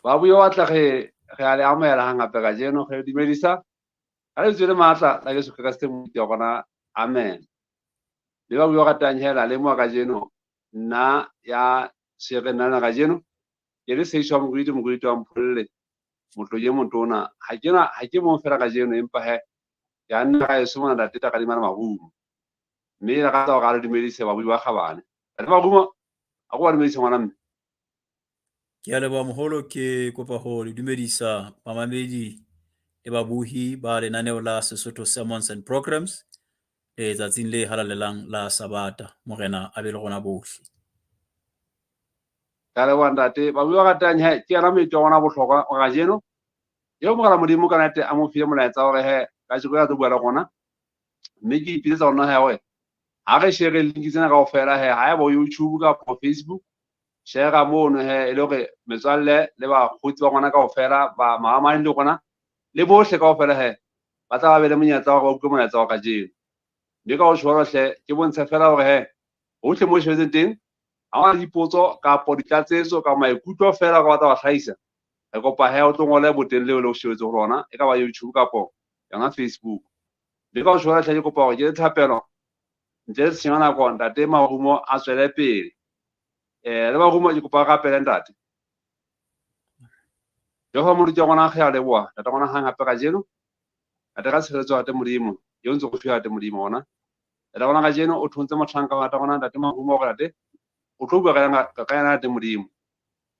Ba buya wa tla re a le amohela hangape ka jeno re dumedisa a le tswele maatla la Jesu Kriste moruti wa rona amen. Le ba buya ratang hela le mo ka jeno nna ya shere nana ka jeno ke le seiswa mogwidi wa mpholle motlo ye motona ha ke mo fela ka jeno empa he ya nna ga eso mona dateta ka dimana magumo mme re rata go ga re dumedise ba buya ba kgabane le magumo a go ba dumedisa ngwana mme. Ke a leboha moholo ke kopa ho le dumedisa bamamedi le babuhi ba lenaneo la Sesotho Sermons and Programs le tsatsing le halalelang la Sabata. Morena a be le gona bohle. Ka leboha ntate ba buya ratang he ke yana metso gona bohlokwa ga jeno yo mogala modimo ka nete a mo file molaetsa gore he ka se go ya tlo bua le gona mme ke ipiletsa gona he we ha re share link tsena kaofela he ha ya bo YouTube ka Facebook share mono he e le gore metswalle le ba khutsi ba gona kaofela ba maamane le gona le bohle kaofela he ba tla ba be le monyetla wa go utlwa molaetsa wa ka jeno mme ka go tshwara hle ke bontsha fela gore he hohle mo shebetseng teng ha ona dipotso kapo ditlatsetso ka maikutlo fela go batla wa tlhaisa re kopa he o tlo ngole boteng leo le o shebetse go lona e ka ba YouTube kapo yona Facebook mme ka go tshwara hle ke kopa gore ke le thapelo ntle le tshenyo nako ntate marumo a tswele pele le marumo ke kopa gape le ntate Jehova moruti wa gona ge a leboa ntate gona hang hape ka jeno ntate ka tshegetso ate modimo yo ntse go fiwa ate modimo gona ntate gona ka jeno o thuntse motlhanka wa ntate gona ntate marumo gore ntate o tlo bua ka yana ate modimo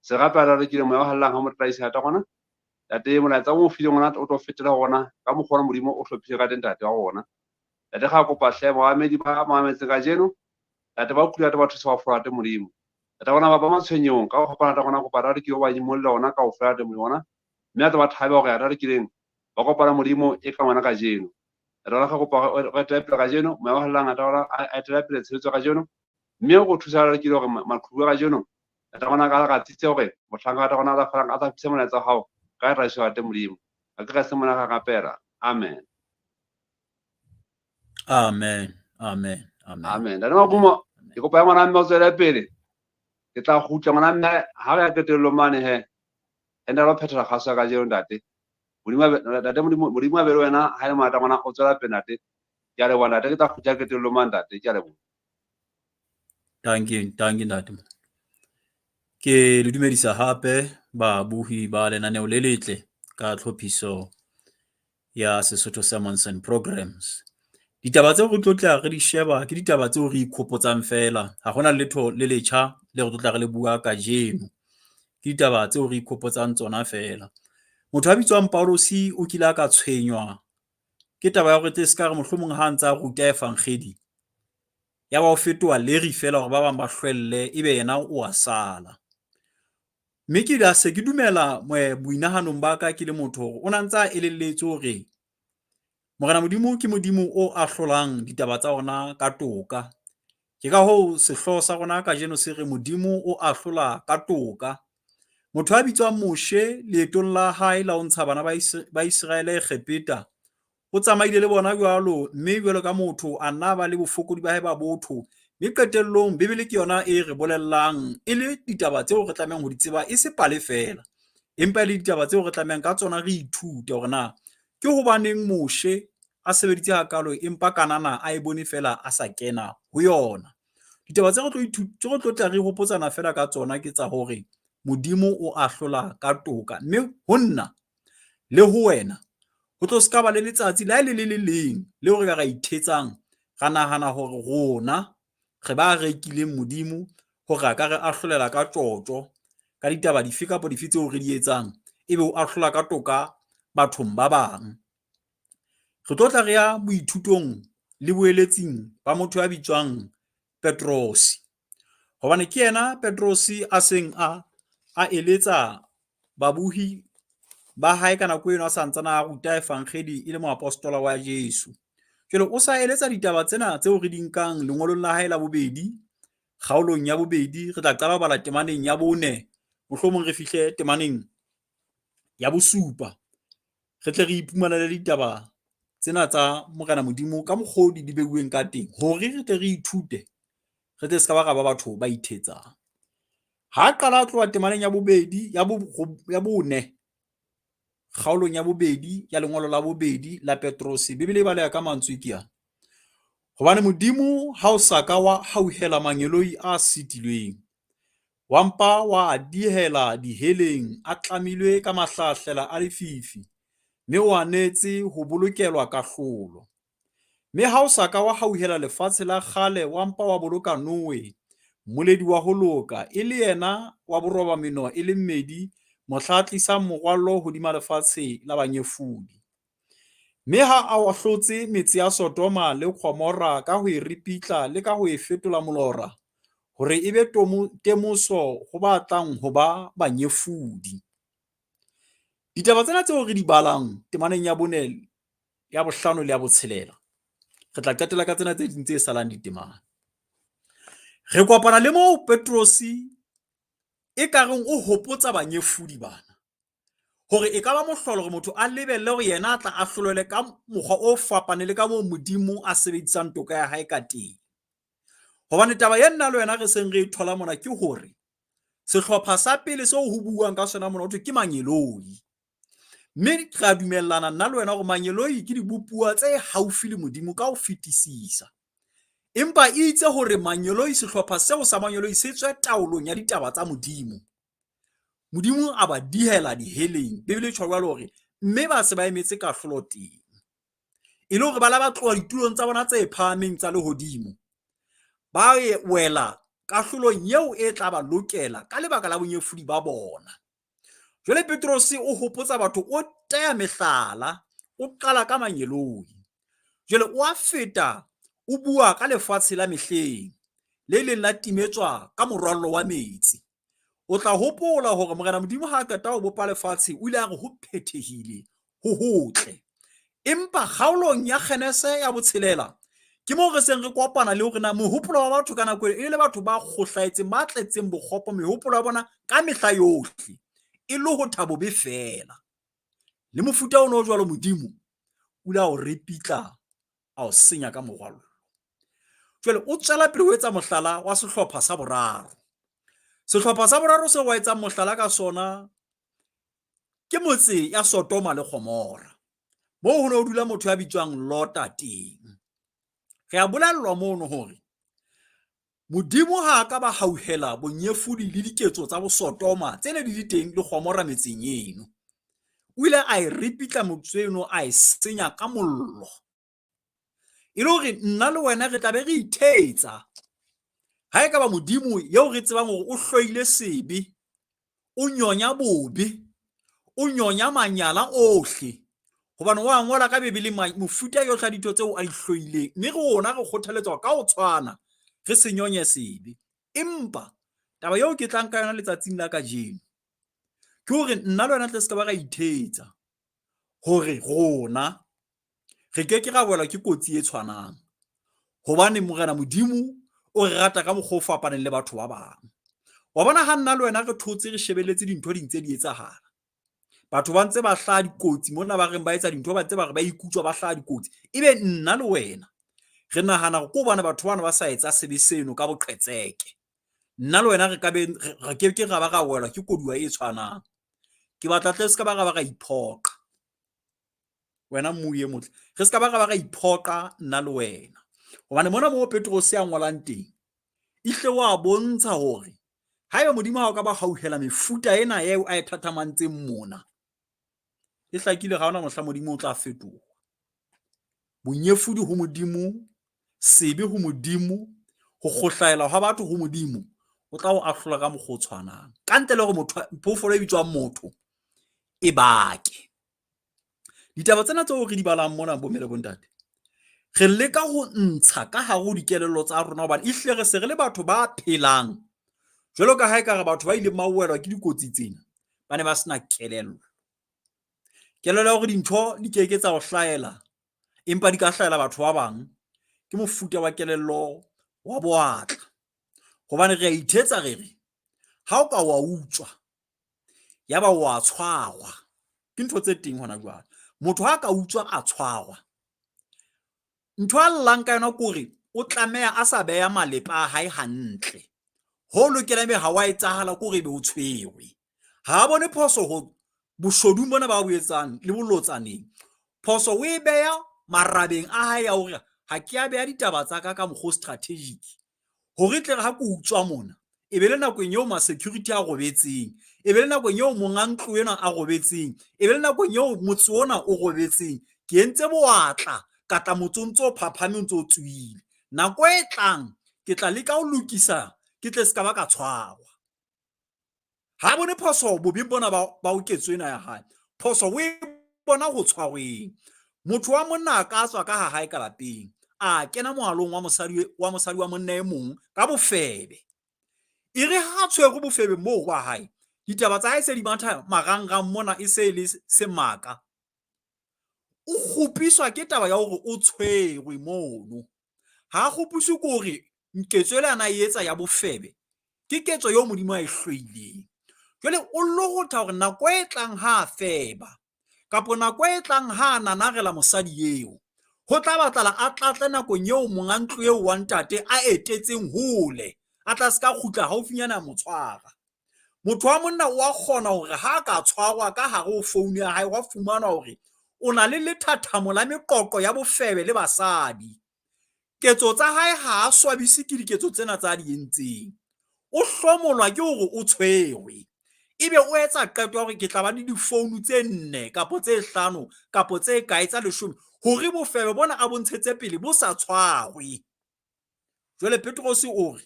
se gape a re kile moya o hallang ha mo tlaisa ntate gona ntate molaetsa o mo fileng gona o tlo fetela gona ka mokgwa modimo o hlophile ka ntate wa gona ntate ga kopa hle moamedi ba moametse ka jeno ntate ba kula ba thusa ba fola ate modimo ntate gona ba matshwenyong ka go kopana ntate gona kopa re ke ba nyimolle gona ka go fola ate modimo mme a tla ba thabe gore re kileng ba kopana modimo e ka ngwana ka jeno ntate gona ga kopa re tepela ka jeno moya o hallang ntate gona a etela pele tsheletso ka jeno mme go thusa re kile gore maqhubu ka jeno ntate gona ka ga tsitse gore motlhanka ntate gona a tla phisa molaetsa wa gago ka re se ate modimo a ke ga se mona ga kapela amen. Amen. Amen. Amen. Amen. Ntate marumo ke kopa ya ngwana mme o tswele pele ke tla gutla ngwana mme ha re ya ketello mane he enda lo phethela kgaso ka jeno ntate modimo a be le wena ha le mata ngwana o tswela pele ntate ke a leboha ntate ke tla gutla ketello mane ntate ke a leboha. Thank you ntate. Ke le dumedisa hape babuhi ba lenaneo le letle ka tlhophiso ya Sesotho Sermons and Programs. Ditaba tseo re tlotla re di sheba ke ditaba tseo re ikhopotsang fela ha gona letho le letšha le go tlotla re le bua ka jeno ke ditaba tseo re ikhopotsang tsona fela. Motho a bitswang Paulosi o kile a ka tshwenywa ke taba ya gore tse se ka re mohlomong ha ntse a ruta evangeli ya ba o fetoa leri fela gore ba bang ba hlwelle ebe yena o a sala. Mme ke da se ke dumela boinahanong ba ka ke le motho o na ntse a elelletse hore Morena Modimo ke Modimo o ahlolang ditaba tsa rona ka toka. Ke ka hoo sehloho sa rona ka jeno se re Modimo o ahlola ka toka. Motho a bitswang Moshe leetong la hae la ho ntsha bana ba Israele Egepeta o tsamaile le bona jwalo mme jwalo ka motho a nna ba le bofokodi ba hae ba botho mme qetellong Bebele ke yona e re bolellang e le ditaba tseo re tlamehang ho di tseba e se pale fela empa le ditaba tseo re tlamehang ka tsona re ithute hore na ke hobaneng Moshe a sebeditse hakalo empa Kanana a e bone fela a sa kena ho yona. Ditaba tse re tlo tla re hopotsana fela ka tsona ke tsa hore Modimo o ahlola ka toka mme ho nna le ho wena ho tlo ska ba le letsatsi la le leng le hore ka ithetsang ga nahana hore rona re ba rekileng Modimo hore a ka re ahlolela ka tjotjo ka ditaba dife kapa dife tseo re di etsang ebe o ahlola ka toka bathong ba bang. Re tlo re ya boithutong le boeletsing ba motho ya bitswang Petrosi hobane ke yena Petrosi a seng a eletsa babuhi ba hae ka nako eno a santsana a ruta evangeli e le moapostola wa Jesu. Jwale o sa eletsa ditaba tsena tseo re di nkang lengolong la hae la bobedi kgaolong ya bobedi re tla qala bala temaneng ya 4 mohlomong re fihle temaneng ya bosupa re tle re iphumanele ditaba tsena tsa Morena Modimo ka mokgodi di beuweng ka teng hore re tle re ithute re tle se ka ba batho ba ithetsang. ha qala tloa temaneng ya bobedi ya bone kgaolong ya bobedi ya lengolo la bobedi la Petrose Bibele e baleha ka mantswe ke yana hobane Modimo ha o saka wa hauhela manyeloi a sitilweng wa mpa wa dihela diheleng a tlamilwe ka mahlahlela a lefifi mme o anetse ho bolokelwa kahlolo mme ha o saka wa hauhela lefatshe la kgale wa mpa wa boloka Noe moledi wa ho loka e le yena wa boroba meno e le mmedi mohla a tlisang morwallo hodima lefatshe la banyefudi mme ha a wa hlotse metsi ya Sodoma le Gomora ka ho e ripitla le ka ho e fetola molora hore e be temoso ho ba tlang ho ba banyefudi. Ditaba tsena tseo re di balang temaneng ya bone ya bohlano le ya botshelela re tla qetela ka tsena tse ding tse salang ditemana. Re kopana le moo Petrosi e kareng o hopotsa banyefudi bana hore e ka ba mohlolo hore motho a lebelle hore yena a tla a hlolele ka mokgwa o fapaneng le ka moo Modimo a sebedisang toka ya hae ka teng. Hobane taba ya nna le wena re seng re thola mona ke hore sehlopha sa pele seo ho buang ka sona mona ho thwe ke manyeloi. Mme re dumellana nna le wena hore manyeloi ke dibupuwa tse haufi le Modimo ka ho fetisisa. Empa itse hore manyeloi sehlopha seo sa manyeloi se tswe taolong ya ditaba tsa Modimo. Modimo a ba dihela diheleng Bibele e tshwarwa le hore mme ba se ba emetse kahlolo teng. E le hore ba la ba tloha ditulong tsa bona tse phahameng tsa lehodimo ba wela kahlolong eo e tla ba lokela ka lebaka la bonyefudi ba bona. Jwale Petrose o hopotsa batho o teya mehlala o qala ka manyeloi. Jwale o a feta o bua ka lefatshe la mehleng le leng la timetswa ka morwallo wa metsi. O tla hopola hore Morena Modimo ha qeta ho bopa lefatshe o ile a re ho phethehile ho hotle. Empa kgaolong ya kgenese ya botshelela ke moo re seng re kopana le hore na mohopolo wa batho ka nako e le batho ba kgohlahetseng ba tletseng bokgopo mehopolo ya bona ka mehla yohle e le ho thabobe fela. Le mofuta ona o jwalo Modimo o la o repitla a o senya ka morwallo. Jwale o tswela pele ho etsa mohlala wa sehlopha sa boraro. Sehlopha sa boraro se wa etsa mohlala ka sona ke motse ya Sodoma le Gomora moo ho ne ho dula motho ya bitswang Lota teng. Re a bolellwa mono hore Modimo ha ka ba hauhela bonyefudi le diketso tsa bo Sodoma tsene di teng le Gomora metseng eno. O ile a e ripitla motseno a e senya ka mollo. E le hore nna le wena re tla be re ithetsa ha e ka ba Modimo eo re tsebang hore o hloile sebe, o nyonya bobe, o nyonya manyala ohle hobane wa ngola ka Bibele mofuta yohle ya ditho tseo a ihloileng mme rona re kgothaletswa ka ho tshwana re se nyonye sebe. Empa taba eo ke tlang ka yona letsatsing la kajeno ke hore nna le wena tle se ka ba ra ithetsa hore rona re ke ra boela ke kotsi e tshwanang hobane Morena Modimo o re rata ka mokgwa o fapaneng le batho ba bang. Wa bona ha nna le wena re thotse re shebeletse dintho di ntse di etsahala, batho ba ntse ba hlaha dikotsi mona ba reng ba etsa dintho ba ntse ba re ba ikutswa ba hlaha dikotsi, ebe nna le wena re nahana go ko bana batho bana ba sa etsa sebe seno ka boqhetseke. Nna le wena re ke ra ba ra welwa ke koduwa e tshwanang. Ke batla tle se ka ba ra iphoqa wena mmuye motle, re se ka ba ra iphoqa nna le wena hobane mona moo Petrose a ngolang teng ihle wa bontsha hore haeba Modimo ha o ka ba hauhela mefuta ena eo a e thathamantseng mona, e hlakile ga ona mohla Modimo o tla fetoha. Bonyefudi ho Modimo, sebe ho Modimo, ho kgohlahela ha batho ho Modimo o tla o ahlola ka mokgwa o tshwanang ka ntle le hore motho phoofolo e bitswang motho e bake. Ditaba tsena tseo re di balang mona bo mele bontate re leka ho ntsha ka hare ho dikelello tsa rona hobane ihle re se re le batho ba phelang jwalo ka ha e ka re batho ba ile mauwelwa ke dikotsi tsena ba ne ba sena kelello ya hore dintho di keke tsa ho hlahela empa di ka hlahela batho ba bang ke mofuta wa kelello wa boatla hobane re a ithetsa re re ha o ka wa utswa ya ba wa tshwarwa ke ntho tse teng hona jwale. Motho ha ka utswa a tshwarwa, ntho a llang ka yona ke hore o tlameha a sa beya malepa a hae hantle ho lokela me ha wa etsahala ko re be o tshwewe ha bone phoso ho boshodung bona ba boetsang le bolotsaneng phoso o e beya marabeng a hae ya hore ha ke a beya ditaba tsa ka mogho strategic hore tle ha go utswa mona e be le nako eo ma security a robetseng e be le nako eo monga ntlo ena a robetseng e be le nako eo motse ona o robetseng ke entse boatla ka tla motsontso phaphame ntse o tswile nako e tlang ke tla leka ho lokisa ke tle se ka ba ka tshwarwa ha bone phoso bobi bona ba o ketswe na ya hae phoso we bona ho tshwarweng motho wa monna ka tswa ka ha hae ka lapeng a kena mohalong wa mosadi wa monna e mong ka bofebe e re ha tshwere bofebe mo wa hae ditaba tsa hae se di matha marangrang mona e se le semaka o khupiswa ke taba ya hore o tshwerwe mono ha khupiswe ko hore nketso le ana e etsa ya bofebe ke ketso yo modimo a e hloileng jole o lo go tha hore nako e tlang ha feba kapo nako e tlang ha nanagela mosadi eo ho tla batla a tlatla nako eo monga ntlo eo wa ntate a etetseng hole a tla ska khutla haufinyana motshwara motho wa monna wa khona hore ha ka tshwarwa ka hare ho phone ya hae wa fumana hore o na le lethathamo la meqoqo ya bofebe le basadi ketso tsa hae ha a swabise ke diketso tsena tsa di entseng o hlomolwa ke hore o tshwerwe ebe o etsa qeto hore ke tla ba le difounu tse 4 kapo tse 5 kapo tse kae tsa 10 hore bofebe bona a bontshetse pele bo sa tshwarwe jole Petros o re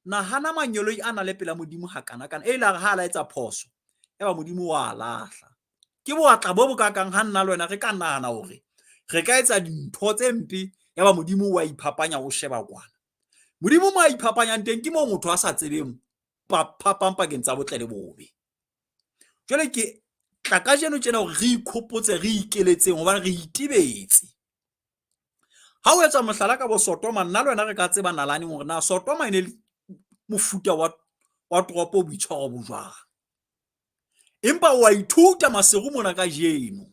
nahana manyoloi ana le pela modimo hakana kana e la ha la etsa phoso eba modimo wa lahla ke boatla bo bokakang ha nna le wena re ka nahana hore re ka etsa dintho tse mpe eba modimo wa iphapanya o sheba kwana modimo mo a iphapanyang teng ke mo motho a sa tsebeng phapang pakeng tsa botle le bobe jole ke tla ka jeno tjena hore re ikhopotse re ikeletseng hobane re itibetse ha o etsa mohlala ka bo Sodoma nna le wena re ka tseba nalane hore na Sodoma ene le mofuta wa toropo boitshwaro bo jwang empa wa ithuta maseru mona ka jeno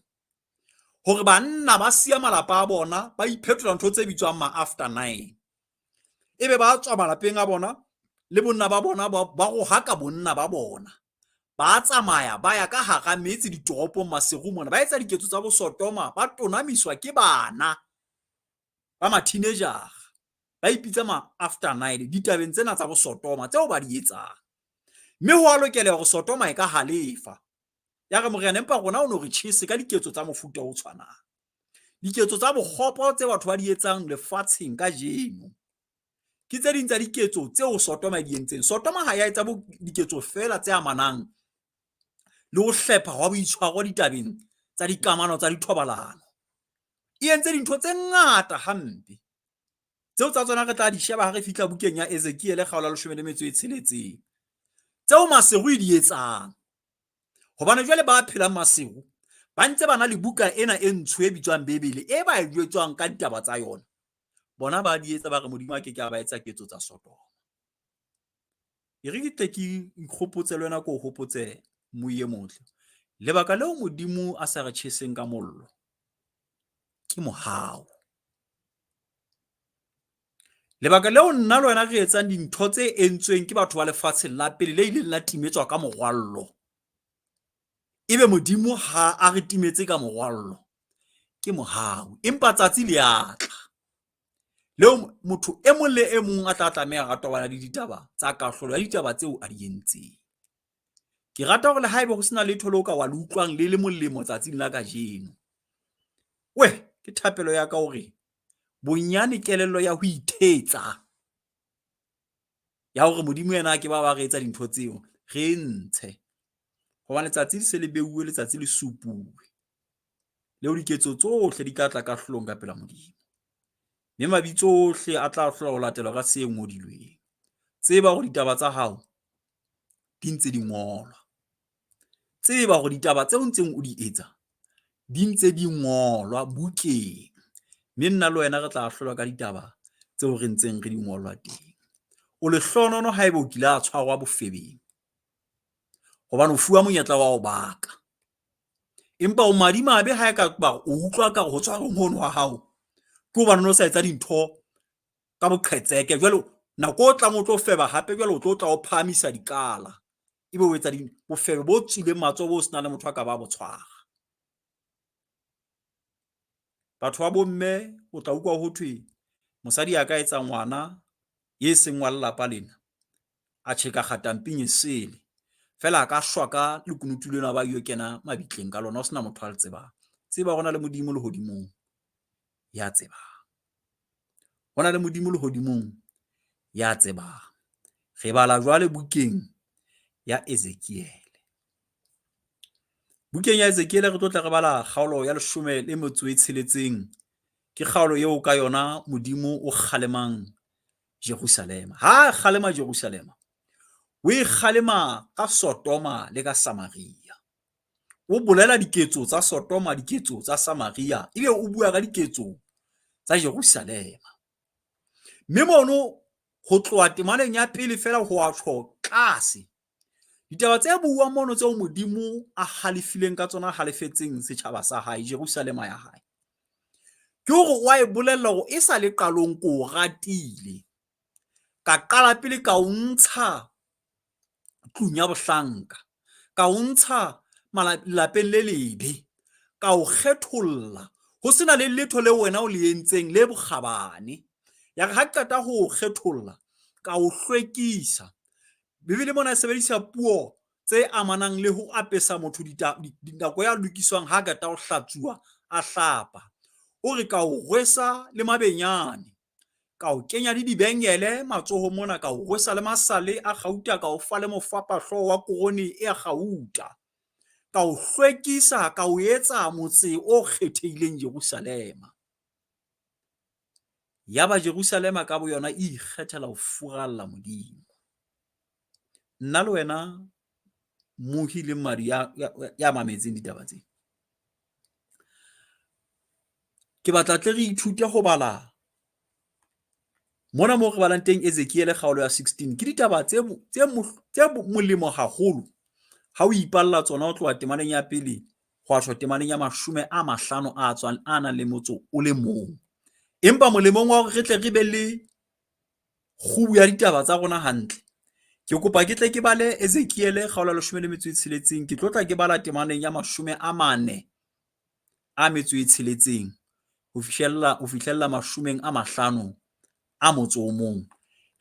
hore banna ba sia malapa a bona ba iphetola ntho tse bitswang ma after 9 ebe ba tswa malapeng a bona le bonna ba bona ba go haka bonna ba bona ba tsamaya ba ya ka hara metsi ditoropong maseru mona ba etsa diketso tsa bo Sodoma ba tonamiswa ke bana ba ma teenager ba ipitsa ma after 9 ditabeng tsena tsa bo Sodoma tseo ba di etsang mme ho a lokela hore Sodoma e ka halefa ya re morena empa rona o no re tshise ka diketso tsa mofuta o tshwanang diketso tsa bokgopo tse batho ba di etsang lefatsheng ka jeno ke tse ding tsa diketso tseo Sodoma di entseng Sodoma ha ya etsa diketso fela tse amanang le ho hlepha wa boitshwaro ditabeng tsa dikamano tsa dithobalano e entse dintho tse ngata hampe tseo tsa tsona re tla di sheba ha re fihla bukeng ya Ezekiel kgaola 16 tseo maseru di etsang hobane jwale ba phela maseru ba ntse bana le buka ena e ntsho e bitswang Bebele e ba e jwetswang ka ditaba tsa yona bona ba di etsa ba re modimo a ke ba etsa ketso tsa Sodoma e re ke ikgopotse le wena ko hopotse moye motle lebaka leo modimo a sa re tsheseng ka mollo ke mohao lebaka leo nna le wena re etsang dintho tse entsweng ke batho ba lefatsheng la pele le ile la timetswa ka morwallo ebe modimo ha a re timetse ka morwallo ke mohao empa tsatsi le atla leo motho e mong le e mong a tla tlameha a tobana le ditaba tsa kahlolo ya ditaba tseo a di entseng ke rata hore le haebe go sena letho le o ka wa le utlwang le molemo tsatsing la ka jeno we ke thapelo ya ka hore bonyane kelello ya ho ithetsa ya hore modimo yena ke ba re etsa dintho tseo re ntshe hoba letsatsi se le beuwe letsatsi le supuwe leo diketso tsohle di ka tla ka hlolong ka pela modimo mme mabitso ohle a tla hlola ho latela ka se ngodilweng tseba hore ditaba tsa hao di ntse di ngolwa tseba hore ditaba tseo ntseng o di etsa di ntse di ngolwa bukeng mme nna le wena re tla hlola ka ditaba tseo re ntseng re di ngolwa teng o le hlonono haeba o kila a tshwarwa bofebeng hobane o fuwa monyetla wa ho baka empa o madimabe ha ka ba o utlwa ka go tshwarwa mono wa hao ke hobane no sa etsa dintho ka boqhetseke jwale nako o tlang o tlo feba hape jwale o tlo tla o phahamisa dikala ebe o etsa bofebe bo tswileng matsoho bo sena le motho a ka ba bo tshwara. Batho ba bomme o tla utlwa ho thwe mosadi a ka etsa ngwana ye seng wa lelapa lena a tjheka khatamping e sele fela a ka shwa ka lekunutu lena ba yo kena mabitleng ka lona o sena motho a le tsebang. Tseba gona le modimo le hodimong ya tsebang, gona le modimo le hodimong ya tsebang. Re bala jwale bukeng ya Ezekiel. Bukeng ya Ezekiel re tlo tla re bala kgaolo ya 16 ke kgaolo eo ka yona modimo o kgalemang Jerusalema. Ha kgalema Jerusalema o e kgalema ka Sodoma le ka Samaria. O bolela diketso tsa Sodoma, diketso tsa Samaria, ebe o bua ka diketso tsa Jerusalema. Mme mono ho tloha temaneng ya pele fela ho a tsho tlase ditaba tse buang mono tseo modimo a halefileng ka tsona, halefetseng setjhaba sa hae, Jerusalema ya hae, ke hore wa e bolella hore e sa le qalong ko ratile, ka qala pele ka o ntsha tlung ya bohlanka, ka o ntsha lapeng le lebe, ka o kgetholla ho sena le letho le wena o le entseng le bokgabane. Ya re ha qeta ho o kgetholla ka o hlwekisa. Bibele mona e sebedisa puo tse amanang le ho apesa motho dinako ya lokiswang ha qeta ho hlatsuwa a hlapa. O re ka o rwesa le mabenyane, ka o kenya le dibengele matsoho mona, ka o rwesa le masale a gauta, ka o fa le mofapahloho wa korone e gauta, ka o hlwekisa, ka o etsa motse o kgethehileng Jerusalema. Yaba Jerusalema ka bo yona e ikgethela ho furalla modimo. Nna le wena mohi le mmadi ya mametseng ditaba tse, ke batla tle re ithute ho bala mona mo re balang teng Ezekiel kgaolo ya 16 ke ditaba tse molemo haholo ha o ipalla tsona o tloha temaneng ya pele ho a tswa temaneng ya 50 a tswang a nang le motso o le mong. Empa molemong wa hore re tle re be le kgubu ya ditaba tsa rona hantle, ke kopa ke tle ke bale Ezekiel kgaolo ya 16, ke tlotla ke bala temaneng ya 40 a metso e tsheletseng ho fihlella 50 a motso o mong.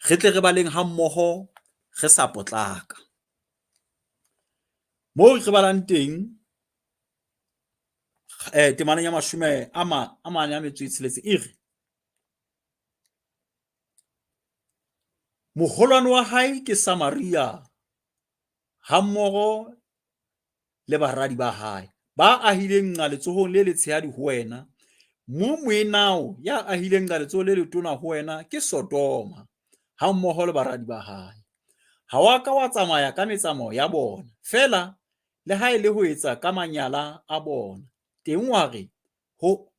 Re tle re baleng ha mmoho re sa potlaka. Mo re balang teng temaneng ya 40 a metso e tsheletseng e re moholwane wa hae ke Samaria ha mmoho le baradi ba hae ba ahileng nqa letsohong le letshehadi ho wena. Moenao ya ahileng nqa letsohong le letona ho wena ke Sodoma ha mmoho le baradi ba hae. Ha wa ka wa tsamaya ka metsamao ya bona, fela le ha e le ho etsa ka manyala a bona. Teng wa re ho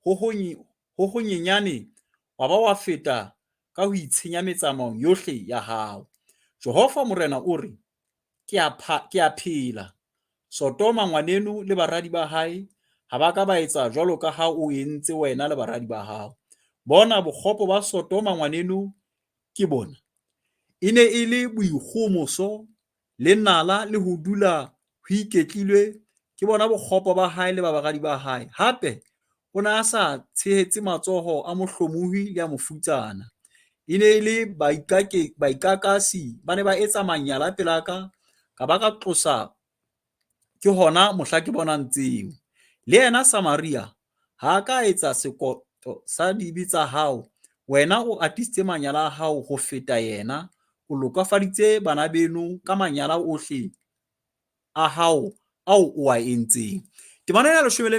honyenyane wa ba wa feta ka ho itshenya metsamaong yohle ya hao. Jehova Morena o re, ke a phela, Sodoma ngwaneno le baradi ba hae ha ba ka ba etsa jwalo ka ha o entse wena le baradi ba hao. Bona bokgopo ba Sodoma ngwaneno ke bona, e ne e le boikgomoso le nala le ho dula ho iketlilwe ke bona bokgopo ba hae le ba baradi ba hae. Hape o ne a sa tshehetse matsoho a mohlomohi le a mofutsana. E ne e le baikakasi ba ne ba etsa manyala pelaka, ka ba ka tlosa ke hona mohla ke bonang tseo. Le yena Samaria ha ka etsa sekoto sa dibi tsa hao, wena o atisitse manyala a hao ho feta yena, o lokafaditse bana beno ka manyala ohle a hao ao o a entseng. Temana ya 15 e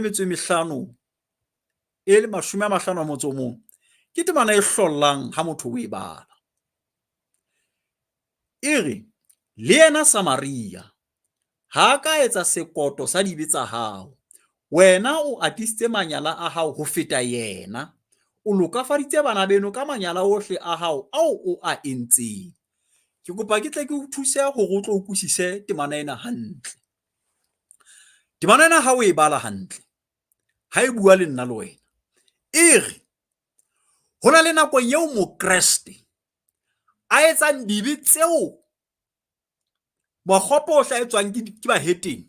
le 50 a motso o mong ke temana e hlollang ha motho o e bala. E re le yena Samaria ha ka etsa sekoto sa dibe tsa hao, wena o atisitse manyala a hao ho feta yena, o lokafaditse bana beno ka manyala ohle a hao ao o a entseng. Ke kopa ke tle ke o thuse hore o tlo utlwisise temana ena hantle. Temana ena ha o e bala hantle, ha e bua le nna le wena, e re hona le nako eo Mokreste a etsang dibe tseo makgopo o hla etswang ke ba heteng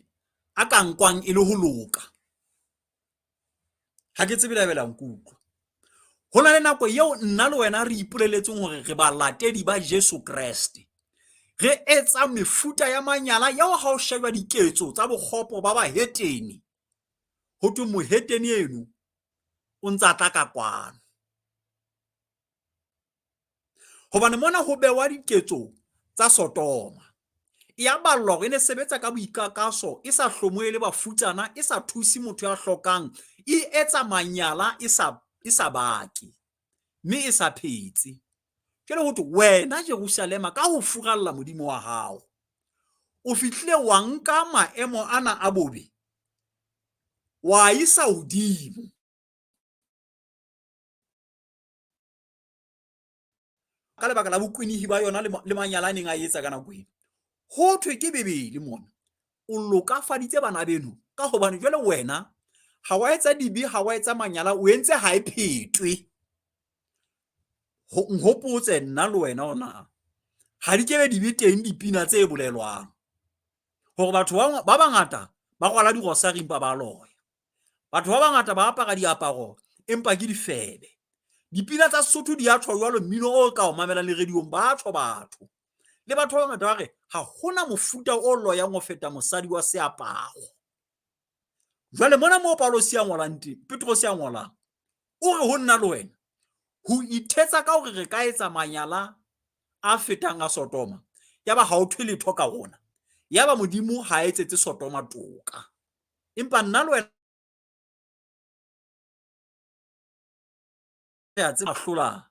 a ka nkwang e le ho loka. Ha ke tsebe labelang kutlwa ho na le nako eo nna le wena re ipoleletseng hore re ba latedi ba Jesu Kriste, re etsa mefuta ya manyala ya ha o sheba diketso tsa bokgopo ba ba heteni, ho tu moheteni eno o ntsa tla ka kwano. Hobane mona ho bewa diketso tsa Sodoma, ya ballwa hore ne sebetsa ka boikakaso, e sa hlomohe le bafutsana, e sa thusi motho ya hlokang, e etsa manyala e sa baki, mme e sa phetse. Jwale ho thwe wena Jerusalema ka ho furalla modimo wa hao, o fihlile wa nka maemo ana a bobe wa isa hodimo. Ka lebaka la bokwinihi ba yona le manyala a neng a etsa ka nako eno, ho thwe ke bebele mona o lokafaditse bana beno ka hobane jwale wena ha wa etsa dibi, ha wa etsa manyala, o entse ha e phetwe. Nhopotse nna le wena ona ha di kebe di be teng dipina tse bolelwang hore batho ba bangata ba kwala dirosari empa ba loya, batho ba bangata ba apara diaparo empa ke difebe. Dipina tsa Sesotho di a tshwa jwalo, mmino o ka o mamelang le radiong ba tshwa batho, le batho ba bangata ba re ha hona mofuta o loyang ho feta mosadi wa seaparo. Jwale mona mo Paulos ya ngolang teng, Petros ya ngolang o re ho nna le wena ho ithetsa ka hore re ka etsa manyala a fetang a Sodoma, yaba ha o thwe letho ka rona, yaba modimo ha etsetse Sodoma toka, empa nna le wena ya tse mahlola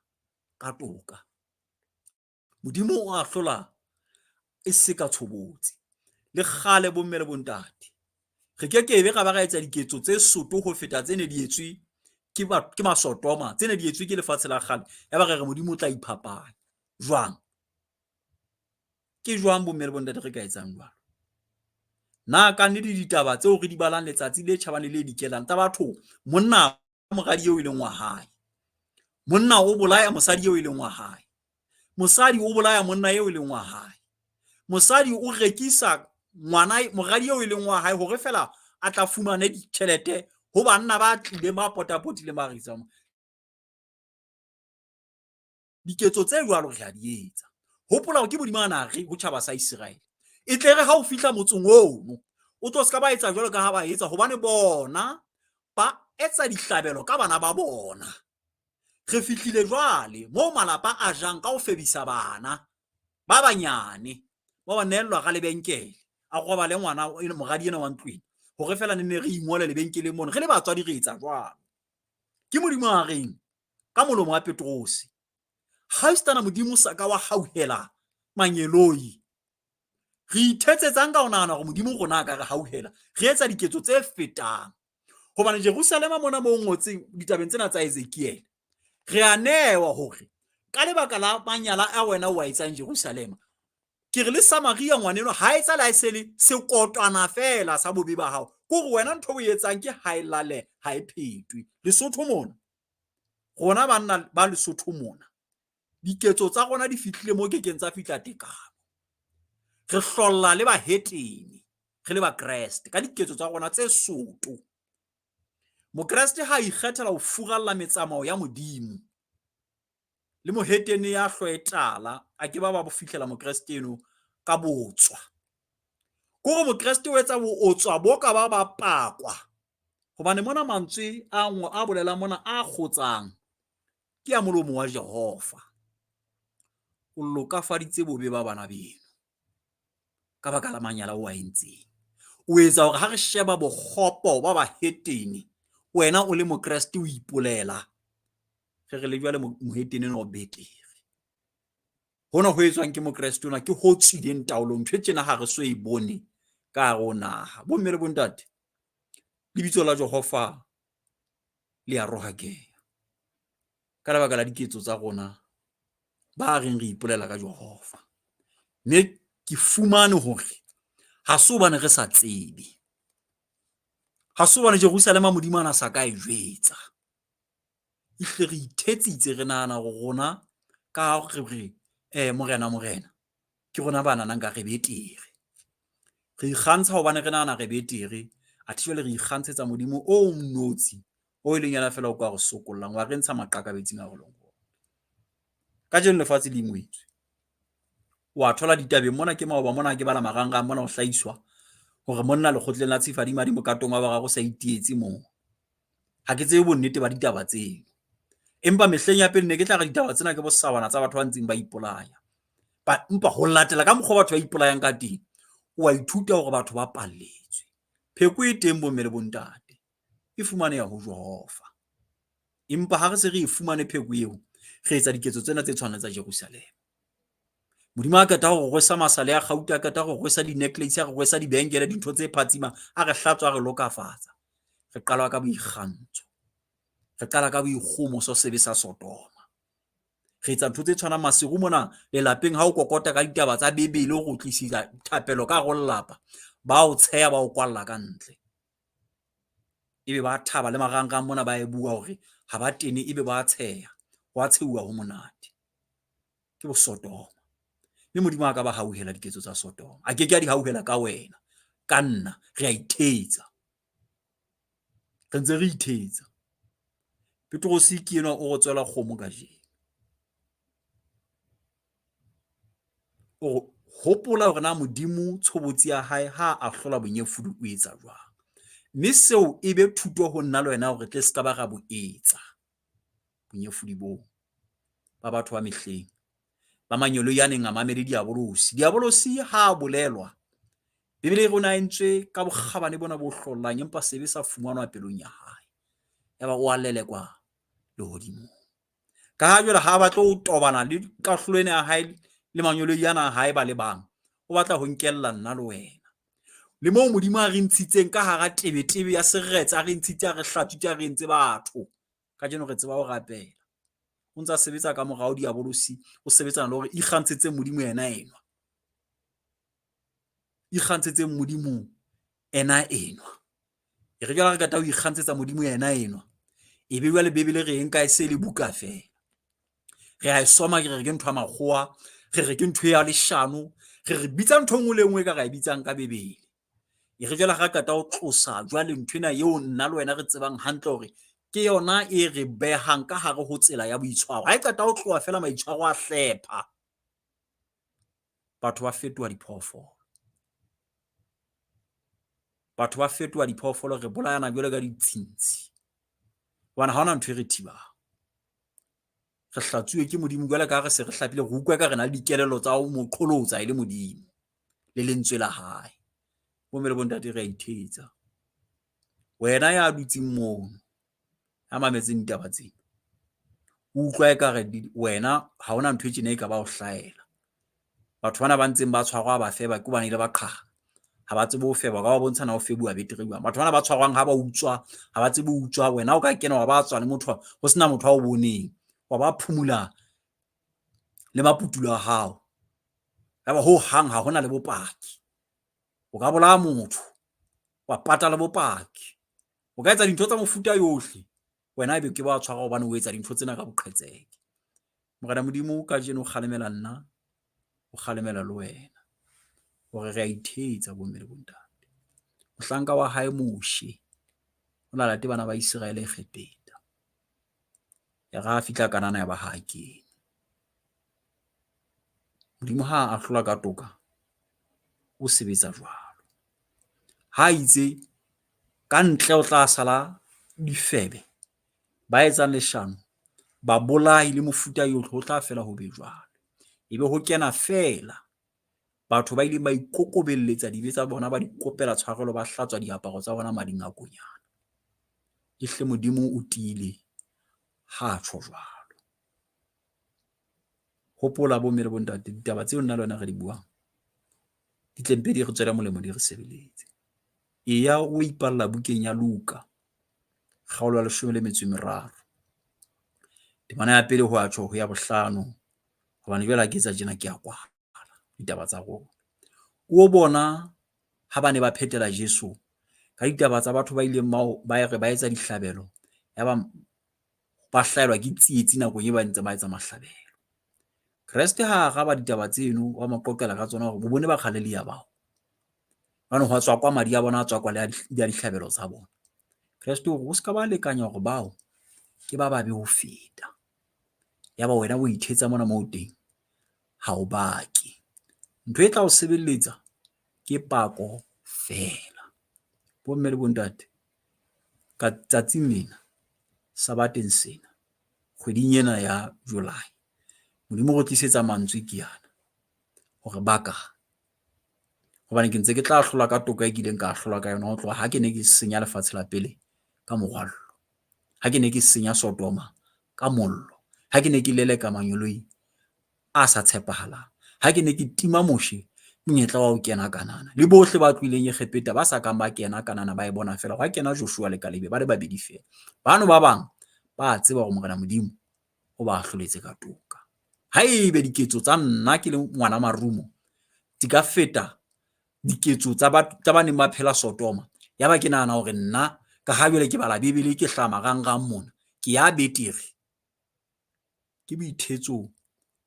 ka toka. Modimo o a hlola e se ka tshobotsi le kgale bomme le bontate. Re kekebe ga ba ga etsa diketso tse soto ho feta tsene di etswe ke masodoma, tsene di etswe ke lefatshe la kgale, ya ba re modimo o tla iphapanya jwang. Ke jwang bomme le bontate re ka etsang jwalo? Na ka nnete ditaba tseo re di balang letsatsi le tjhabane le dikelang tsa batho, monna moradi eo e leng wa hae, monna o bolaya mosadi eo e leng wa hae, mosadi o bolaya monna eo e leng wa hae, mosadi o rekisa ngwana moradi eo e leng wa hae hore fela a tla fumane ditjhelete ho banna ba tlile ba potapotile ba ritsang. Diketso tse jwalo re a di etsa. Hopola ke bodimana re ho tjhaba sa Israel, e tle re ha o fihla motsong ono o tlo ska ba etsa jwalo ka ha ba etsa, hobane bona ba etsa dihlabelo ka bana ba bona. Re fihlile jwale mo malapa a jang ka ho febisa bana ba banyane, ba ba nellwa ga lebenkele a go ba le ngwana moradi ena wa ntlweng hore fela ne re ingole lebenkeleng mona re le batswadi re etsa jwalo. Ke modimo a reng ka molomo wa Petros, ha istana modimo sa ka wa hauhela manyeloi, re ithetsetsang ka ho nahana hore modimo rona ka re hauhela re etsa diketso tse fetang. Hobane Jerusalema mona mo ngotseng ditabeng tsena tsa Ezekiel, re a newa hore ka lebaka la manyala a wena wa etsang Jerusalema, ke re le Samaria ngwaneno ha etsa la esele sekotwana fela sa bobe ba hao, ke hore wena ntho o etsang ke ha ilale ha e phetwe. Lesotho mona rona banna ba Lesotho mona diketso tsa rona di fihlile mo ke kentsa fihla tekano, re hlolla le ba heteni re le ba Kriste ka diketso tsa rona tse soto. Mo Kriste ha ikgethela ho furalla metsamao ya modimo, le moheteni ya hloetala a ke ba bo fihlela mo Kriste eno ka botswa. Gore mo Kriste o etsa bo otswa bo ka ba pakwa, hobane mona mantswe a bolela mona a khotsang ke ya molomo wa Jehova. O lokafaditse bobe ba bana beno ka baka la manyala o a entseng. O etsa hore ha re sheba bokgopo ba ba heteni, wena o le mo Kriste o ipolela re le jwale moheteni no betere. Hona ho etswang ke mo Kriste ona ke ho tsileng taolong tshetsena ha re so e bone ka rona. Bo mme le bontate, lebitso la Jehova le a rohakeha ka lebaka la diketso tsa rona ba reng re ipolela ka Jehova. Mme ke fumane hore ha se bana re sa tsebe, ha se bana Jerusalema modimo ana sa ka e jwetsa, ihle re ithetsitse re nahana hore rona ka re morena ke rona bana nang ka re betere re ikgantsha hobane re nana re betere actually re ikgantshetsa modimo o mnotsi o ileng yana fela o ka go sokollang wa re ntsha maqakabetsing a go long ka jeno lefatshe le ingwetswe wa thola ditabeng mona ke maoba mona ke bala marangrang mona o hlaiswa hore monna le khotleng la tshifadimadi mokatong wa barago sa itietse moo ha ke tsebe bonnete ba ditaba tseo empa mehleng ya pele ne ke tla ga ditaba tsena ke bosawana tsa batho ba ntseng ba ipolaya ba empa ho latela ka mokgwa batho ba ipolayang ka teng wa ithuta hore batho ba palletswe pheko e teng bo mme le bontate e fumane ya ho Jehova empa ha re se re e fumane pheko eo re etsa diketso tsena tse tshwanang tsa Jerusalem modimo a keta go rwesa masale a Gauta a keta go rwesa di-necklace a re rwesa dibengele dintho tse phatsima a re hlatswa a re lokafatsa re qala ka boikgantsho re qala ka boikgomo so sebe sa Sodoma re etsa ntho tse tshwanang maseru mona lelapeng ha o kokota ka ditaba tsa Bebele go tlisisa thapelo ka go lelapa ba o tsheya ba o kwalla ka ntle ebe ba thaba le marangrang mona ba e bua hore ha ba tene ebe ba tsheya wa tsheua ho monate ke bo Sodoma mme modimo a ka ba hauhela diketso tsa Sodoma a ke ke a di hauhela ka wena ka nna re a ithetsa re ntse re ithetsa Petrosi ke ena o go tswela kgomo ka jeno o hopola hore na modimo tshobotsi ya hae ha a hlola bonyefudu o etsa jwang mme seo e be thuto ho nna le wena hore tle se ka ba ga bo etsa bonyefudi bo ba batho ba mehleng ba manyolo ya neng a mamedi diabolosi ha bolelwa Bibele e rona entswe ka bokgabane bona bo hlollang empa sebe sa fumanwa pelong ya hae ya ba o alele kwa le hodimo ka ha jwale ha ba tlo tobana le kahlolene ya hae le manyolo yana hae ba le bang o batla ho nkella nna le wena le mo modimo a re ntshitseng ka hara tebetebe ya seretse a re ntshitse a re hlatswitse a re entse batho ka jeno re tseba ho rapela o ntse a sebetsa ka morao diabolosi o sebetsana le hore ikgantshetse modimo yena enwa ikgantshetse modimo ena enwa e re jala re kata ho ikgantsetsa modimo yena enwa e be jwale Bibele re enka e se le buka fela re a e soma ke re ke ntho ya makgowa re re ke ntho ya leshano re bitsa ntho ngwe le ngwe ka ga e bitsang ka Bibele e re jala ga kata o tlosa jwale nthwena eo nna le wena re tsebang hantle hore ke yona e re behang ka hare ho tsela ya boitshwaro ha e kata o tloa fela maitshwaro a hlepha batho ba fetoha diphoofolo batho ba fetoha diphoofolo re bolayana jwale ka ditshintshi bona ha ona ntho e re thiba re hlatsuwe ke modimo jwale ka re se re hlapile re ukwa ka re na le dikelelo tsa mo qholotsa ile modimo le lentswe la hae bo me le bontate re a ithetsa wena ya dutsing moo a mametseng ditaba tsena utlwa ka re wena ha ona ntho e tsene e ka ba o hlaela batho bana ba ntseng ba tshwarwa ba feba ke bana ile ba qha ha ba tsebe ho feba ka ba bontshana ho febuwa betere ba batho bana ba tshwarwang ha ba utswa ha ba tsebe ho utswa wena o ka kena wa ba tswa le motho ho sena motho a o boneng wa ba phumula le maputulo a hao ya ba ho hang ha hona le bopaki o ka bolaya motho wa patala bopaki o ka etsa dintho tsa mofuta yohle wena e be ke ba tshwara hobane o etsa dintho tsena ka boqhetseke morena modimo ka jeno o kgalemela nna o kgalemela le wena hore re a ithetsa bo mme le bontate mohlanka wa hae Moshe o la late bana ba Israele kgepeta ya ga fitla Kanana ya ba hake modimo ha a hlola ka toka o sebetsa jwalo ha itse ka ntle o tla sala difebe ba etsang leshano ba bolai le mofuta yohle o tla fela ho be jwalo ebe ho kena fela batho ba ile ba ikokobelletsa dibe tsa bona ba dikopela tshwarelo ba hlatswa diaparo tsa bona mading a konyana ihle modimo o tile ha tsho jwalo hopola bo mere bontate ditaba tseo nna le wena re di buang di tlempe di re tswela molemo di re sebeletse e ya o ipalla bukeng ya Luka kgaolo ya 13 temana ya pele ho a tsho ho ya bohlano hobane jwale ke tsa jena ke a kwala ditaba tsa rona o bona ha bane ba phetela Jesu ka ditaba tsa batho ba ileng ba re ba etsa dihlabelo ya ba hlaelwa ke tsietsi nako e ba ntse ba etsa mahlabelo Kreste ha ga ba ditaba tseno wa maqoqela ka tsona gore bo bone ba kgalele ya bao bana go tswa kwa madi a bona a tswa kwa le a ditlhabelo tsa bona. Kreste o ska ba lekanya gore bao ke ba babe ho feta ya ba wena o ithetsa mona mo teng ha o baki ntwe e tla o sebelletsa ke pako fela. Bo mme le bontate ka tsatsing lena sabateng sena kgweding ena ya July modimo go tlisetsa mantswe ke yana gore baka hobane ke ntse ke tla hlola ka toka e kileng ka hlola ka yona ho tloha ha ke ne ke senya lefatshe la pele ka morwallo, ha ke ne ke senya Sodoma ka mollo, ha ke ne ke leleka manyoloi a sa tshepahalang, ha ke ne ke tima moshi monyetla wa ho kena Kanana le bohle ba tlileng Egepeta ba sa kang ba kena Kanana ba e bona fela wa kena Joshua le Kalebe ba le babedi fela. Bano ba bang ba tseba gore Morena Modimo o ba hloletse ka toka. Haebe diketso tsa nna ke le ngwana marumo di ka feta diketso tsa ba neng ba phela Sodoma, ya ba ke nahana hore nna ka ha jwale ke bala Bibele ke hlama marangrang mona ke ya betere ke boithetso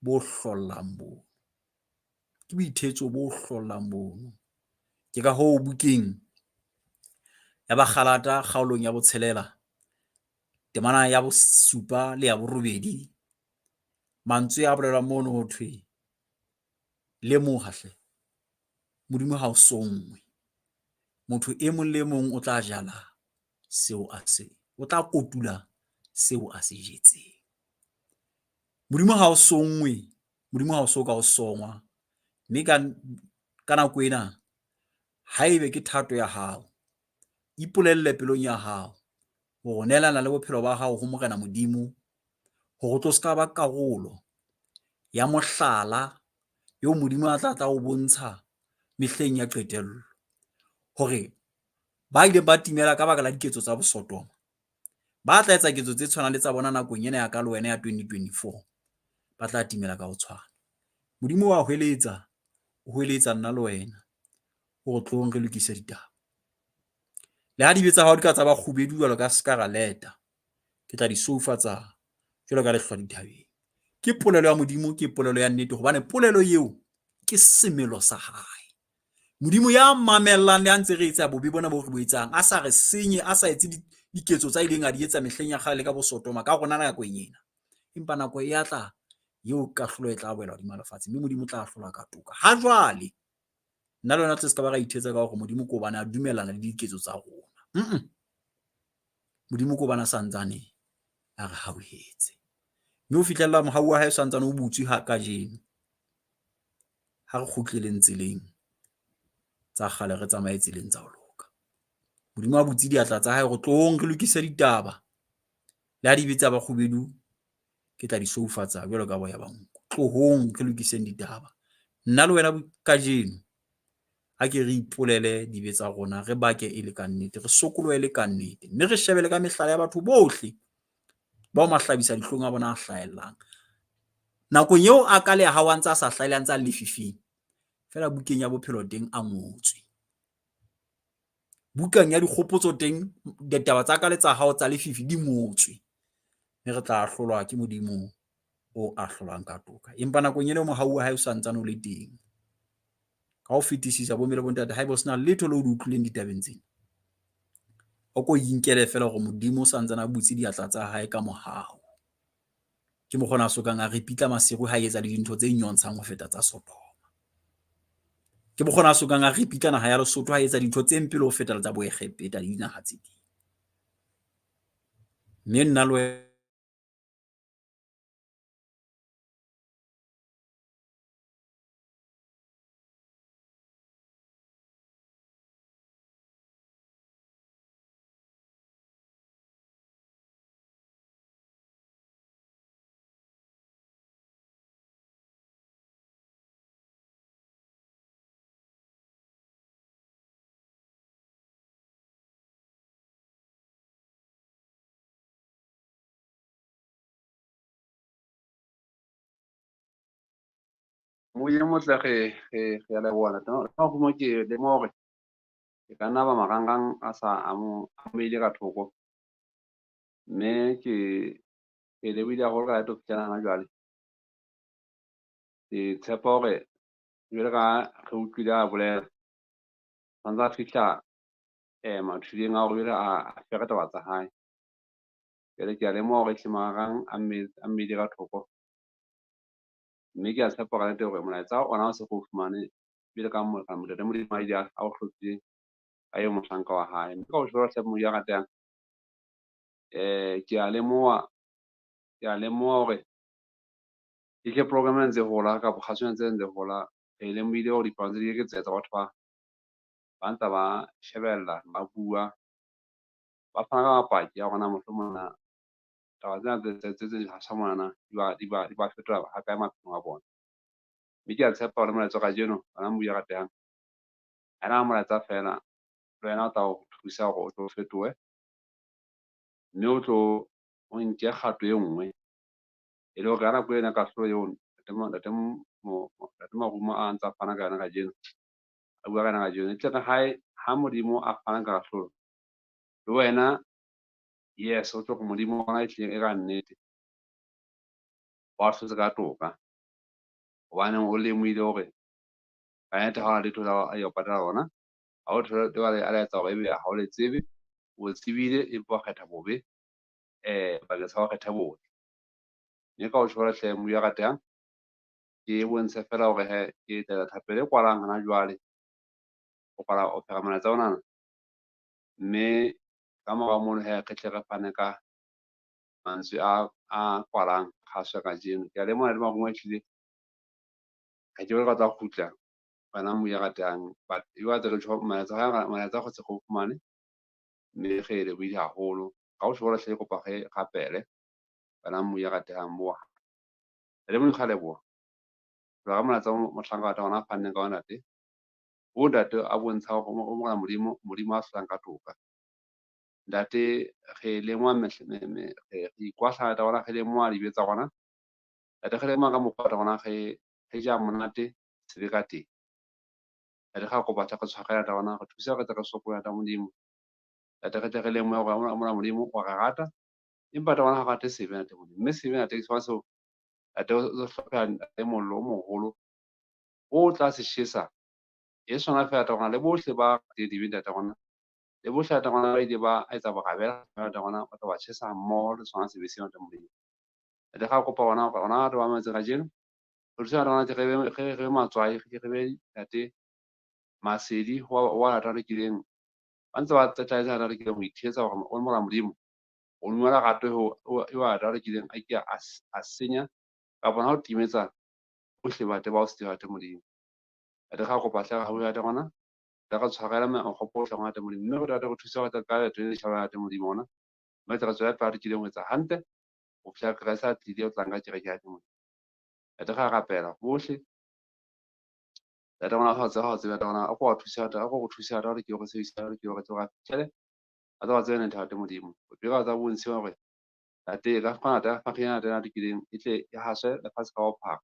bo hlollang bo, ke boithetso bo hlollang bo. Ke ka ho bukeng ya Bakgalata kgaolong ya botshelela temana ya bosupa le ya borobedi mantswe a bolelwa mono ho thwe le mo hahle modimo ha o songwe motho e mong le mong o tla jala seo a se o tla kotula seo a se jetseng. Modimo ha o songwe, modimo ha o soka o songwa mme ka nako ena haebe ke thato ya hao ipolelle pelong ya hao ho nelana le bophelo ba hao ho Morena Modimo ho tlo ska ba karolo ya mohlala yo modimo a tla o bontsha mehleng ya qetello hore ba ile ba timela ka baka la diketso tsa bosodoma ba tla etsa ketso tse tshwanang le tsa bona nakong ena ya ka le wena ya 2024 ba tla timela ka ho tshwana. Modimo wa hweletsa o hweletsa nna le wena ho tlong re lokise ditaba le ha di betsa hao di ka tsa ba kgubedu jwalo ka scaraleta ke tla di soufatsa jwalo ka lehlwa dithabeng. Ke polelo ya modimo, ke polelo ya nnete hobane polelo eo ke semelo sa hae. Modimo ya mamellang le a ntse re etsa bobe bona bo re bo etsang a sa re senye a sa etse diketso tsa ileng a di etsa mehleng ya kgale ka bosodoma ka rona nako ena empa nako e ya tla eo ka hlola e tla boela hodima lefatshe mme modimo tla hlola ka toka. Ha jwale nna le wena tse ska ba ra ithetsa ka hore modimo ko bana a dumellana le diketso tsa rona. Modimo ko bana santsane a re hauhetse mme o fihlella mohau wa hae santsane o butswe ha ka jeno ha re kgutleleng tseleng tsa kgale re tsamaye tseleng tsa ho loka. Modimo a butse diatla tsa hae go tlong re lokise ditaba le ha di betsa ba kgubedu ke tla di soufatsa jwalo ka boya ba nku tlohong re lokiseng ditaba nna le wena ka jeno ha ke re ipolele di betsa rona re bake e le ka nnete re sokoloe le ka nnete mme re shebele ka mehlala ya batho bohle ba o mahlabisa dihlong a bona a hlaellang nakong eo a ka le ha wa ntsa sa hlaelang tsa lefifing fela bukeng ya bophelo teng a ngotswe bukang ya dikgopotso teng ditaba tsa ka le tsa hao tsa lefifi di ngotswe mme re tla hlolwa ke modimo o a hlolang ka toka empa nakong ena mohau wa hae o santsane o le teng ka ho fetisisa bo mele bontate haeba o sena letho le o di utlwileng ditabeng tsena o ko inkele fela gore modimo o santsane a butse diatla tsa hae ka mohau ke mo kgona sokang a repitla masego ha etsa dintho tse nyontshang ho feta tsa Sodoma ke mo kgona sokang a repitla naha ya Lesotho ha etsa dintho tse mpele ho feta tsa bo Egepeta di dinaha tse ding mme nna le moye motle ge ya leboana tana go mo ke le mo gore ke ka nna ba marangrang a sa amoile ka thoko mme ke lebile go ka to fitlhela jwale ke tshepa hore jwale ka re utlwile a bolela santse a fihla mathuding a hore jwale a fere taba tsa hae. Jwale ke a lemoha hore hlemagang a mmele ka thoko, mme ke a tshepa ka nnete hore molaetsa ona o se ko fumane jwale ka Ntate Modimo a ile a o hlotsile a yo mohlanka wa hae. Mme ka ho sheba hle mo ya ratang ke a lemoha hore ke program e ntse hola ka kgaso ntse hola e lemohile hore dipalo tse di eketseha tsa batho ba ntse ba shebella ba bua ba fana ka mapaki a rona mohlomong taba tsena tse hasha monana di ba fetola hakae maphelong a bona. Mme ke a tshepa hore molaetsa kajeno bana mo ya ratang ha ena molaetsa fela le wena o tla o thusa hore o tlo fetohe, mme o tlo o nke kgato e nngwe e le hore ka nako ena kahlolo eo Ntate Marumo a ntsa fana ka yona kajeno, a bua ka yona kajeno e tle ha Modimo a fana ka kahlolo le wena, yes o tlo go Modimo ona ehlileng e ka nnete wa hlotse ka toka, hobaneng o lemohile hore ka nnete ha hona letho la a yo patala lona, ha o thole a la etsa hore ebe ha o le tsebe, o tsebile empa wa kgetha bobe bakeng sa ho kgetha botle. Mme ka ho tjho hle mo ya ratang ke bontshe fela hore ke tla thapelo e kwalang hana jwale o kwala o phega molaetsa onana, mme ka mora mono re tle re fane ka mantswe a kwalang kgaso ya kajeno. Ke a lemoha le Marumo ehlile ha ke ka tla kgutla bana mo ya ratang, but e batla re tjho molaetsa go se go fumane, mme re lebohile haholo ka ho tjho hle kopa re rapele bana mo ya ratang mo le mo kgaleboa ga molaetsa mohlanka wa ona a fanneng ka ona o ntate a bontsha hore o mona Modimo a hlolang ka toka. Ntate re lemoha re ikwahlana ta bona re lemoha dibe tsa rona, ntate re lemoha ka mokgwa ta rona re ja monate se be ka teng. Ntate ga kopa tla re tshwarela ta bona re thusa re tle re sokola ta Modimo, ntate re tle re lemohe hore mona Modimo wa re rata empa ta bona ha rate sebe ntate Modimo, mme sebe ntate ke sona seo ntate o hloka mollo o moholo o tla se tjhesa e sona fela ta rona le bohle ba dibe ntate rona le bohle ta rona ba ile ba etsa borabela ta rona ba tla ba tjhesa mmoho le sona sebe sena ta Modimo. Ntate ga kopa ona re ba metse kajeno re thusa rona re matswai re be ntate masedi wa lata re kileng ba ntse ba tsetla re kileng ho ithetsa hore o mona Modimo o nwela gato e wa lata re kileng a ke a senya ka bona ho timetsa bohle bate ba o se rate Modimo. Ntate ga kopa hle ha bua ta rona le re tshwarela megopolo hle ngata Modimo, mme re re thusa ka leeto le tjhabana te Modimo ona, mme re tswela pele re kileng ho etsa hantle ho fihla Kreste a tlile o tla nka kereke ya Modimo. Ntate ga rapela bohle ntate rona ha o tseba ta rona a ko thusa a ko go thusa ta re ke go sebedisa re ke go tsoga fitlhele a tsa tsena ntate Modimo o dira tsa bontshe hore ntate ka kgona ta fa khina ta di kileng e tle e hashe le fatse ka ophara,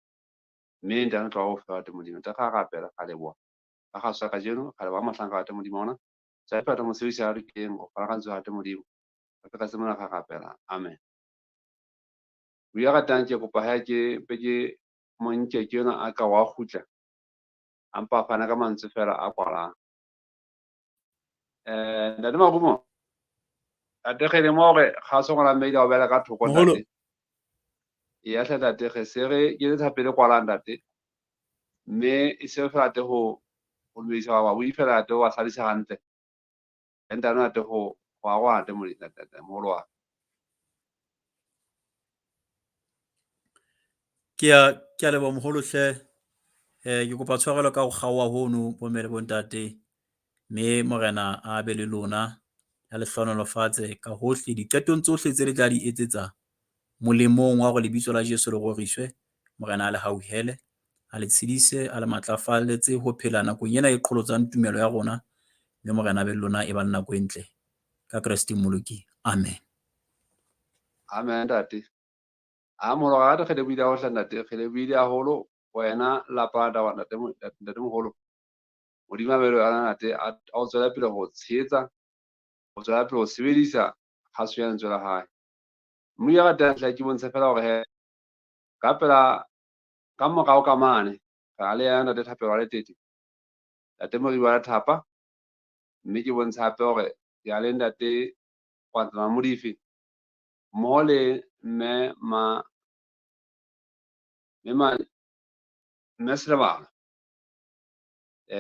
mme ntate tla o fa te Modimo ta ga rapela ka leboa ka ga sa ka jeno ga le ba mahlanka te Modimo ona sa pata mo sebedisa re kileng o fara ka ntse te Modimo ka se mona ga rapela, amen. Buya ka tang ke kopa ha ke pe ke mo nke ke yona a ka wa khutla ampa fana ka mantswe fela a kwalang. Ntate Marumo ntate ge le mo gore ga se gona mme o bela ka thoko ntate e ya hle ntate ge se re ke le thapele kwalang ntate, mme e se fela te ho dumedisa ba bui fela ntate wa hlalisa hantle enta ntate ho wa go ntate moholo wa ke a leboha moholo hle ke kopa tshwarelo ka go kgaoha hono bo mme le bontate, mme morena a be le lona ya lehlohonolo fatshe ka hohle diqetong tsohle tse le tla di etsetsa molemong wa go lebitso la Jesu le goriswe. Morena a le hauhele a le tshedise a le matlafaletse ho phela nakong ena e qholotsang tumelo ya rona, mme morena a be le lona e ba nako e ntle ka Kriste Mmoloki, amen. Amen ntate. A moholo ga re buile ho hla ntate re le buile haholo wena lapa da ntate moholo Modimo a belo ana ntate a o tswela pele go tsheetsa o tswela pele go sebedisa kgaso ya lentswe la hae, mme ya ratang hla ke bontshe fela hore he ka pela ka morao ka mane ga le yana ntate Thapelo wa Letete ntate Moriba la Thapa mme ke bontsha hape hore ke a le ntate Kwantlana Modifi mmoho le mme Selebalo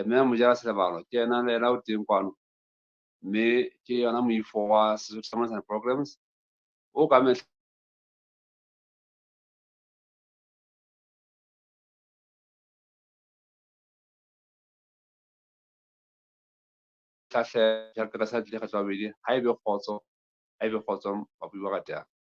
mme Mojela Selebalo ke yena le yena o teng kwano mme ke yona moifo wa Sesotho Sermons and Programs o ka mehla hlahle ya ka sa dile ga tswa bedi ha ebe kgotso ba bua ka teng